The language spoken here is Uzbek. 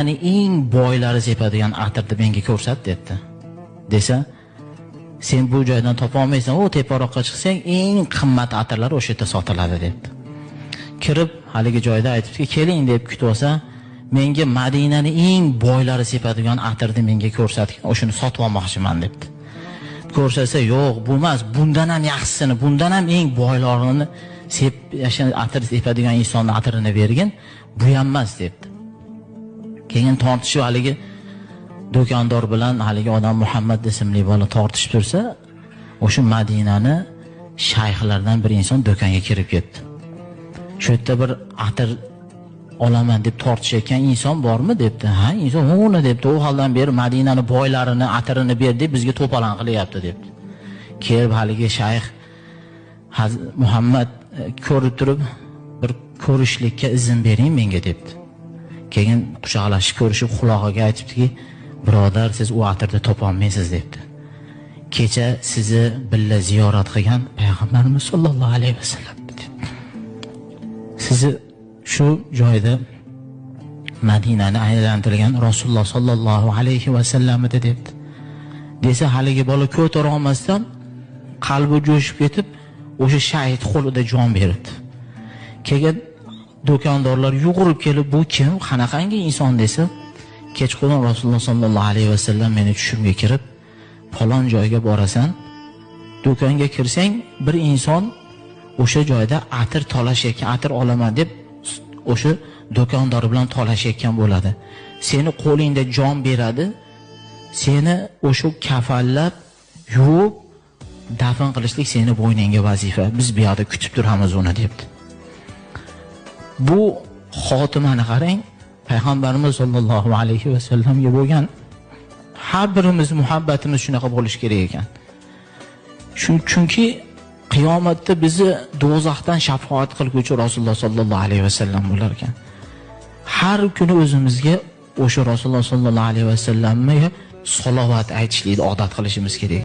Ya'ni eng boylari sepadigan atirni menga ko'rsat debdi. Desa, sen bu joydan topa olmaysan, o teparoqqa chiqsang eng qimmat atirlar o'sha yerda sotiladi debdi. Kirib haligi joyda aytibdi, keling deb kutib olsa, menga Madinaning eng boylari sepadigan atirni menga ko'rsatgan, o'shuni sotib olmoqchiman debdi. Ko'rsatsa, yo'q, bu emas, bundan ham yaxshisini, bundan ham eng boylarini atir sepadigan insonning atirini bergin, bu ham emas debdi. Keyin tortishib haligi do'kondor bilan haligi odam Muhammad ismli bola tortishib tursa, o'sha Madinani shayxlardan bir inson do'konga kirib ketdi. Shu yerda bir atir olaman deb tortishayotgan inson bormi debdi. Ha, inson o'g'li debdi. U holdan beri Madinani boylarini, atirini ber deb bizga to'polon qilyapti debdi. Kelib haligi shayx Muhammad ko'rib turib, bir ko'rishlikka izn bering menga debdi. Keyin quchoqlashib ko'rishib quloqiga aytibdiki, birodar, siz u atirni topa olmaysiz debdi. Kecha sizni billa ziyorat qilgan payg'ambarimiz sollallohu alayhi vasallam dedi. Sizni shu joyda Madinani aylantirgan Rasululloh sollallohu alayhi vasallam edi debdi. Desa haligi bola ko'tara olmasdan qalbi jo'shib ketib, o'sha shahid qo'lida jon berdi. Keyin do'kondorlar yugurib kelib, bu kim, qanaqangi inson desa, kechqurun Rasululloh sollallohu alayhi vasallam meni tushimga kirib, falon joyga borasan, do'konga kirsang, bir inson o'sha joyda atir talashayotgan, atir olaman deb o'sha do'kondor bilan talashayotgan bo'ladi. Seni qo'lingda jon beradi, seni o'sha kafallab, yuvib, dafn qilishlik seni bo'yningga vazifa. Biz bu yerda kutib turamiz uni debdi. Bu xotimani qarang, payg'ambarimiz sollallohu alayhi vasallamga bo'lgan har birimiz muhabbatimiz shunaqa bo'lish kerak ekan. Chunki qiyomatda bizni do'zaxdan shafoat qilguvchi Rasululloh sollallohu alayhi vasallam bo'lar ekan. Har kuni o'zimizga o'sha Rasululloh sollallohu alayhi vasallamga salovat aytishlikni odat qilishimiz kerak.